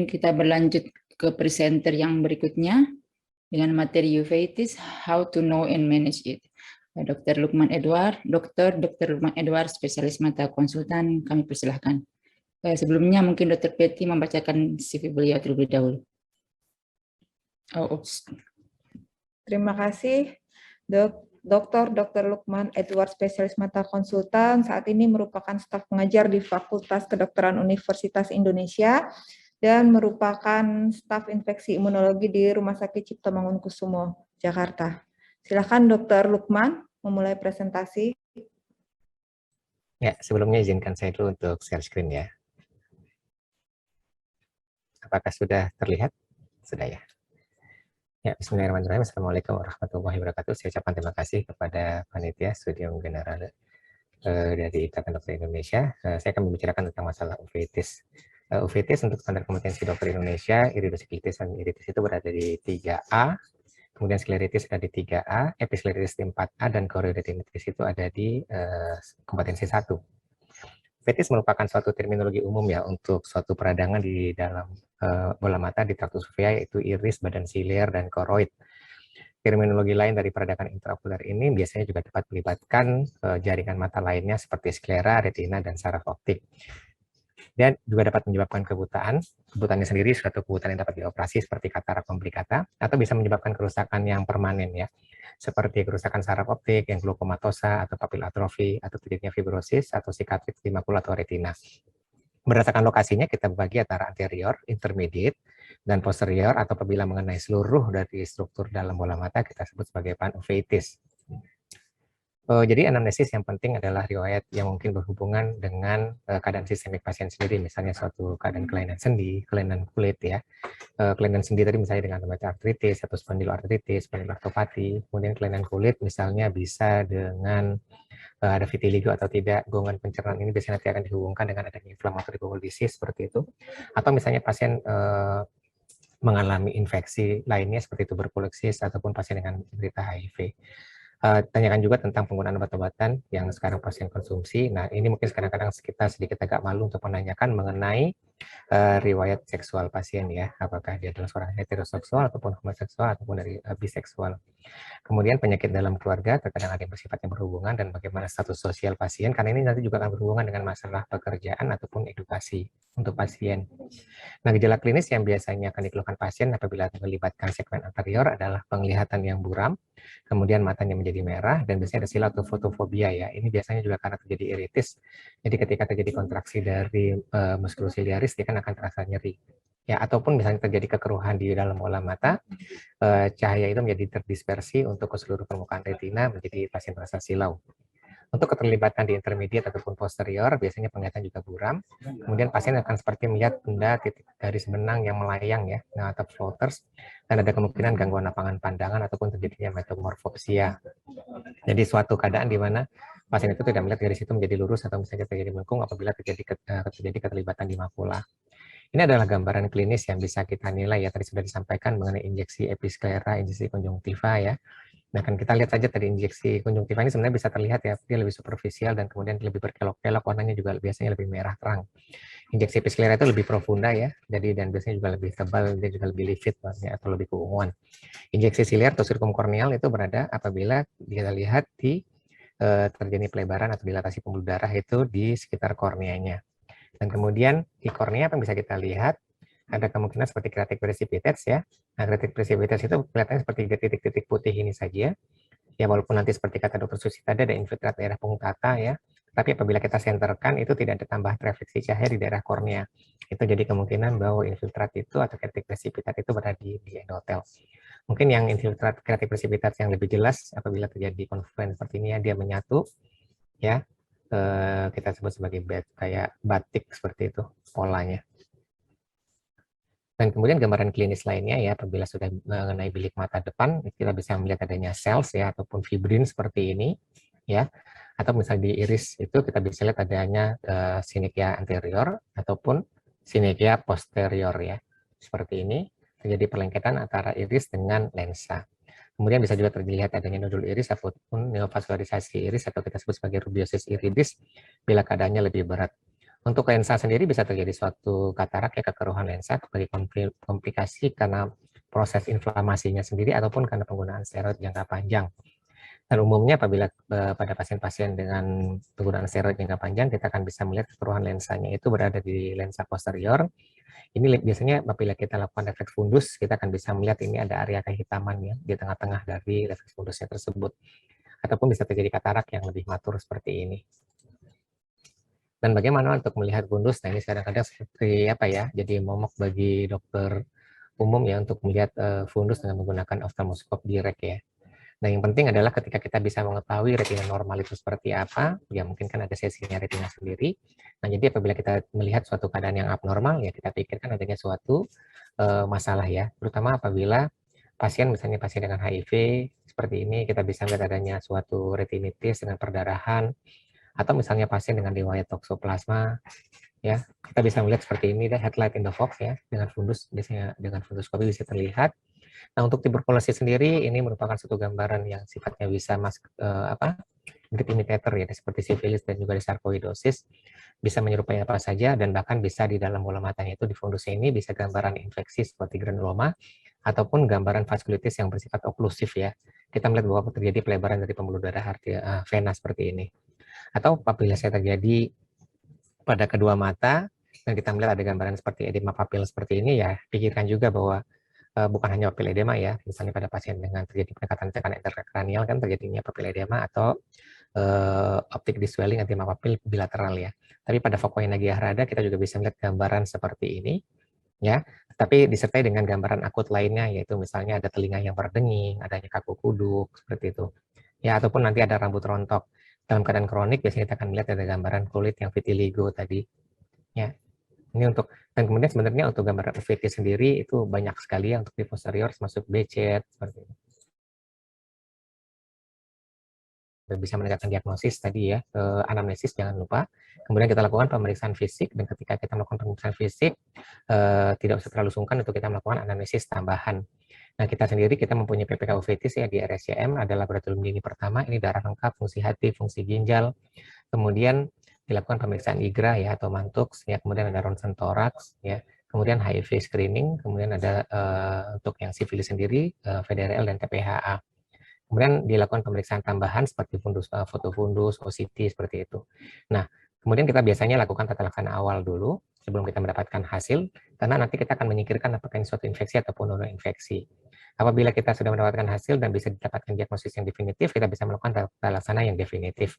kita berlanjut ke presenter yang berikutnya dengan materi uveitis, how to know and manage it. Dr. Lukman Edward, Dr. Lukman Edward, spesialis mata konsultan, kami persilahkan. Sebelumnya mungkin Dr. Betty membacakan CV beliau terlebih dahulu. Terima kasih, Dr. Lukman Edward, spesialis mata konsultan, saat ini merupakan staf pengajar di Fakultas Kedokteran Universitas Indonesia dan merupakan staf infeksi imunologi di Rumah Sakit Cipto Mangunkusumo, Jakarta. Silakan Dr. Lukman memulai presentasi. Ya, sebelumnya izinkan saya dulu untuk share screen ya. Apakah sudah terlihat? Sudah ya. Ya, bismillahirrahmanirrahim. Assalamualaikum warahmatullahi wabarakatuh. Saya ucapkan terima kasih kepada panitia Studium General dari Ikatan Dokter Indonesia. Saya akan membicarakan tentang masalah uveitis. Uveitis untuk standar kompetensi dokter Indonesia, iridosiglitis dan iritis itu berada di 3A, kemudian skleritis ada di 3A, episkleritis di 4A, dan chorioretinitis itu ada di kompetensi 1. Uveitis merupakan suatu terminologi umum ya untuk suatu peradangan di dalam bola mata di traktus uvea, yaitu iris, badan silier, dan koroid. Terminologi lain dari peradangan intraokuler ini biasanya juga dapat melibatkan jaringan mata lainnya seperti sklera, retina, dan saraf optik. Dan juga dapat menyebabkan kebutaan. Kebutaannya sendiri suatu kebutaan yang dapat dioperasi seperti katarak komplikata, atau bisa menyebabkan kerusakan yang permanen ya, seperti kerusakan saraf optik, yang glaukomatosa, atau papil atrofi, atau terjadinya fibrosis, atau sikatrik di makula atau retina. Berdasarkan lokasinya kita bagi antara anterior, intermediate, dan posterior, atau apabila mengenai seluruh dari struktur dalam bola mata kita sebut sebagai panuveitis. Jadi anamnesis yang penting adalah riwayat yang mungkin berhubungan dengan keadaan sistemik pasien sendiri, misalnya suatu keadaan kelainan sendi, kelainan kulit ya. Kelainan sendi tadi misalnya dengan rheumatoid arthritis atau spondyloarthritis, spondyloarthropathy, kemudian kelainan kulit misalnya bisa dengan ada vitiligo atau tidak. Gangguan pencernaan ini biasanya nanti akan dihubungkan dengan adanya inflammatory bowel disease seperti itu. Atau misalnya pasien mengalami infeksi lainnya seperti tuberkulosis ataupun pasien dengan menderita HIV. Tanyakan juga tentang penggunaan obat-obatan yang sekarang pasien konsumsi. Nah, ini mungkin kadang-kadang kita sedikit agak malu untuk menanyakan mengenai riwayat seksual pasien ya, apakah dia adalah seorang heteroseksual ataupun homoseksual ataupun dari biseksual. Kemudian penyakit dalam keluarga, terkadang ada yang bersifatnya berhubungan, dan bagaimana status sosial pasien, karena ini nanti juga akan berhubungan dengan masalah pekerjaan ataupun edukasi untuk pasien. Nah, gejala klinis yang biasanya akan dikeluhkan pasien apabila melibatkan segmen anterior adalah penglihatan yang buram, kemudian matanya menjadi merah, dan biasanya ada silotofotofobia ya. Ini biasanya juga karena terjadi iritis. Jadi ketika terjadi kontraksi dari muskulociliaris, dia kan akan terasa nyeri. Ya, ataupun misalnya terjadi kekeruhan di dalam bola mata, cahaya itu menjadi terdispersi untuk ke seluruh permukaan retina, menjadi pasien merasa silau. Untuk keterlibatan di intermediate ataupun posterior, biasanya penglihatan juga buram. Kemudian pasien akan seperti melihat benda titik garis benang yang melayang ya, atau floaters, dan ada kemungkinan gangguan lapangan pandangan ataupun terjadinya metamorfopsia. Jadi suatu keadaan di mana pasien itu tidak melihat garis itu menjadi lurus atau misalnya terjadi melengkung apabila terjadi keterlibatan di makula. Ini adalah gambaran klinis yang bisa kita nilai ya, tadi sudah disampaikan mengenai injeksi episklera, injeksi konjungtiva ya. Nah, kan kita lihat saja tadi injeksi konjungtiva ini sebenarnya bisa terlihat ya, dia lebih superficial dan kemudian lebih berkelok-kelok, warnanya juga biasanya lebih merah terang. Injeksi episklera itu lebih profunda ya, jadi dan biasanya juga lebih tebal, dia juga lebih livid warnanya atau lebih keunguan. Injeksi siliar atau sirkumkorneal itu berada apabila kita lihat di terjadi pelebaran atau dilatasi pembuluh darah itu di sekitar korneanya. Dan kemudian di kornea apa yang bisa kita lihat? Ada kemungkinan seperti kreatik precipitates ya. Nah, kreatik precipitates itu kelihatannya seperti titik-titik putih ini saja. Ya, walaupun nanti seperti kata Dr. Susi tadi ada infiltrat daerah pungtata ya. Tapi apabila kita senterkan itu tidak ada tambahan refleksi cahaya di daerah kornea. Itu jadi kemungkinan bahwa infiltrat itu atau kreatik precipitates itu berada di endotel. Mungkin yang infiltrat kreatik precipitates yang lebih jelas apabila terjadi konfluens seperti ini ya, dia menyatu ya. Kita sebut sebagai kayak batik seperti itu polanya. Dan kemudian gambaran klinis lainnya ya, apabila sudah mengenai bilik mata depan, kita bisa melihat adanya cells ya, ataupun fibrin seperti ini ya, atau misalnya di iris itu kita bisa lihat adanya synechia anterior ataupun synechia posterior ya, seperti ini, terjadi perlengketan antara iris dengan lensa. Kemudian bisa juga terlihat adanya nodul iris ataupun neovaskularisasi iris atau kita sebut sebagai rubiosis iridis bila keadaannya lebih berat. Untuk lensa sendiri bisa terjadi suatu katarak ya, kekeruhan lensa sebagai komplikasi karena proses inflamasinya sendiri ataupun karena penggunaan steroid jangka panjang. Dan umumnya apabila pada pasien-pasien dengan penggunaan steroid jangka panjang, kita akan bisa melihat kekeruhan lensanya itu berada di lensa posterior. Ini biasanya apabila kita lakukan refleks fundus, kita akan bisa melihat ini ada area kehitaman ya di tengah-tengah dari refleks fundusnya tersebut. Ataupun bisa terjadi katarak yang lebih matur seperti ini. Dan bagaimana untuk melihat fundus? Nah, ini kadang-kadang seperti apa ya? Jadi momok bagi dokter umum ya untuk melihat fundus dengan menggunakan oftalmoskop direct ya. Nah, yang penting adalah ketika kita bisa mengetahui retina normal itu seperti apa, ya mungkin kan ada sesinya retina sendiri. Nah, jadi apabila kita melihat suatu keadaan yang abnormal, ya kita pikirkan adanya suatu masalah ya, terutama apabila pasien, misalnya pasien dengan HIV, seperti ini, kita bisa melihat adanya suatu retinitis dengan perdarahan, atau misalnya pasien dengan riwayat toksoplasma, ya kita bisa melihat seperti ini, headlight in the fog ya, dengan fundus, biasanya dengan funduskopi bisa terlihat. Nah, untuk tuberkulosis sendiri ini merupakan suatu gambaran yang sifatnya bisa grip imitator ya, seperti sifilis dan juga sarkoidosis, bisa menyerupai apa saja dan bahkan bisa di dalam bola matanya itu di fundusnya ini bisa gambaran infeksi seperti granuloma ataupun gambaran vaskulitis yang bersifat oklusif ya. Kita melihat bahwa terjadi pelebaran dari pembuluh darah vena seperti ini. Atau apabila saya terjadi pada kedua mata dan kita melihat ada gambaran seperti edema papil seperti ini ya, pikirkan juga bahwa bukan hanya papil edema ya, misalnya pada pasien dengan terjadi peningkatan tekanan intrakranial kan terjadinya papil edema atau optic diswelling edema papil bilateral ya. Tapi pada fokoina giarrhada kita juga bisa melihat gambaran seperti ini ya, tapi disertai dengan gambaran akut lainnya yaitu misalnya ada telinga yang berdenging, adanya kaku kuduk seperti itu. Ya, ataupun nanti ada rambut rontok. Dalam keadaan kronik biasanya kita akan melihat ada gambaran kulit yang vitiligo tadi. Ya. Ini untuk, dan kemudian sebenarnya untuk gambaran uveitis sendiri itu banyak sekali ya untuk di posterior termasuk becet seperti itu. Dan bisa menegakkan diagnosis tadi ya, anamnesis jangan lupa. Kemudian kita lakukan pemeriksaan fisik dan ketika kita melakukan pemeriksaan fisik tidak usah terlalu sungkan untuk kita melakukan anamnesis tambahan. Nah, kita sendiri kita mempunyai PPK uveitis ya di RSCM, ada laboratorium dini pertama, ini darah lengkap, fungsi hati, fungsi ginjal, kemudian dilakukan pemeriksaan IGRA ya atau Mantoux ya, kemudian ada ronsen toraks ya, kemudian HIV screening, kemudian ada untuk yang sifilis sendiri VDRL dan TPHA. Kemudian dilakukan pemeriksaan tambahan seperti fundus, foto fundus, OCT seperti itu. Nah, kemudian kita biasanya lakukan tata laksana awal dulu sebelum kita mendapatkan hasil, karena nanti kita akan menyingkirkan apakah ini suatu infeksi ataupun non infeksi. Apabila kita sudah mendapatkan hasil dan bisa didapatkan diagnosis yang definitif, kita bisa melakukan tata laksana yang definitif.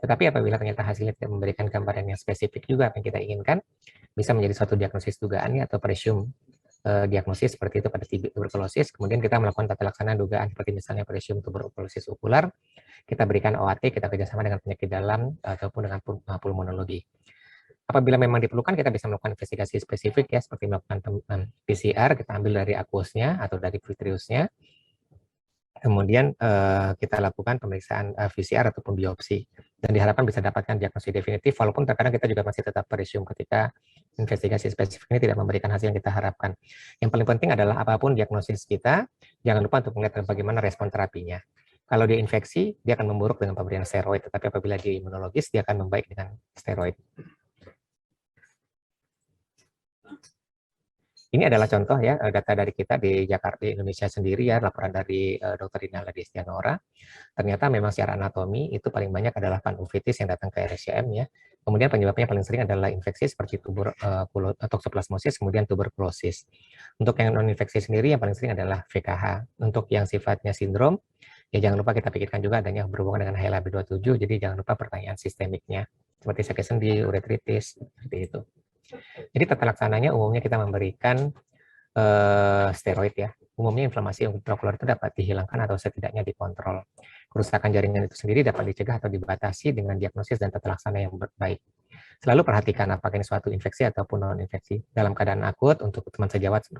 Tetapi apabila ternyata hasilnya tidak memberikan gambaran yang spesifik juga apa yang kita inginkan, bisa menjadi suatu diagnosis dugaannya atau presume diagnosis seperti itu pada tuberkulosis. Kemudian kita melakukan tata laksana dugaan seperti misalnya presume tuberkulosis okular, kita berikan OAT, kita kerjasama dengan penyakit dalam ataupun dengan pulmonologi. Apabila memang diperlukan, kita bisa melakukan investigasi spesifik ya, seperti melakukan PCR, kita ambil dari aqueousnya atau dari vitreousnya. Kemudian kita lakukan pemeriksaan VCR ataupun biopsi. Dan diharapkan bisa dapatkan diagnosis definitif, walaupun terkadang kita juga masih tetap presume ketika investigasi spesifik ini tidak memberikan hasil yang kita harapkan. Yang paling penting adalah apapun diagnosis kita, jangan lupa untuk melihat bagaimana respon terapinya. Kalau dia infeksi, dia akan memburuk dengan pemberian steroid, tetapi apabila dia imunologis, dia akan membaik dengan steroid. Ini adalah contoh ya data dari kita di Jakarta, di Indonesia sendiri ya, laporan dari Dr. Dinala Destianora. Ternyata memang secara anatomi itu paling banyak adalah panuveitis yang datang ke RSCM ya. Kemudian penyebabnya paling sering adalah infeksi seperti toksoplasmosis, kemudian tuberkulosis. Untuk yang non-infeksi sendiri yang paling sering adalah VKH. Untuk yang sifatnya sindrom, ya jangan lupa kita pikirkan juga adanya berhubungan dengan HLA-B27, jadi jangan lupa pertanyaan sistemiknya, seperti sakit sendi, uretritis, seperti itu. Jadi tata laksananya umumnya kita memberikan steroid ya. Umumnya inflamasi intraokular itu dapat dihilangkan atau setidaknya dikontrol. Kerusakan jaringan itu sendiri dapat dicegah atau dibatasi dengan diagnosis dan tata laksana yang baik. Selalu perhatikan apakah ini suatu infeksi ataupun non-infeksi. Dalam keadaan akut, untuk teman sejawat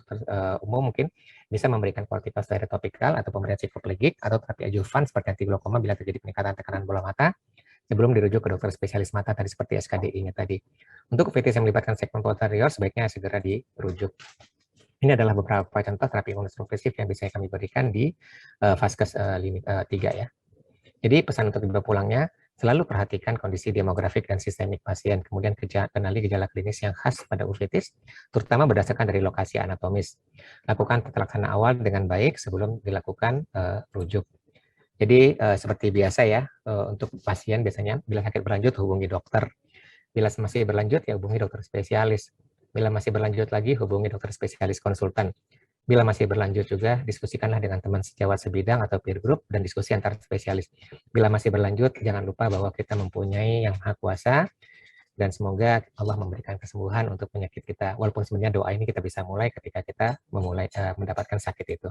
umum mungkin bisa memberikan kortikosteroid topikal atau pemberian psikoplegik atau terapi adjuvan seperti antiglukoma bila terjadi peningkatan tekanan bola mata, sebelum dirujuk ke dokter spesialis mata tadi seperti SKDI-nya tadi. Untuk uveitis yang melibatkan segmen posterior sebaiknya segera dirujuk. Ini adalah beberapa contoh terapi imunosupresif yang bisa kami berikan di Vaskes 3 ya. Jadi pesan untuk dibawa pulangnya, Selalu perhatikan kondisi demografik dan sistemik pasien, kemudian kenali gejala klinis yang khas pada uveitis, terutama berdasarkan dari lokasi anatomis. Lakukan tata laksana awal dengan baik sebelum dilakukan rujuk. Jadi seperti biasa ya, untuk pasien biasanya bila sakit berlanjut hubungi dokter. Bila masih berlanjut ya hubungi dokter spesialis. Bila masih berlanjut lagi hubungi dokter spesialis konsultan. Bila masih berlanjut juga, diskusikanlah dengan teman sejawat sebidang atau peer group dan diskusi antar spesialis. Bila masih berlanjut, jangan lupa bahwa kita mempunyai Yang Maha Kuasa dan semoga Allah memberikan kesembuhan untuk penyakit kita. Walaupun sebenarnya doa ini kita bisa mulai ketika kita mendapatkan sakit itu.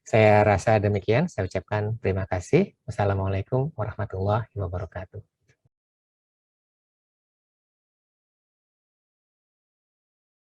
Saya rasa demikian, saya ucapkan terima kasih. Wassalamualaikum warahmatullahi wabarakatuh.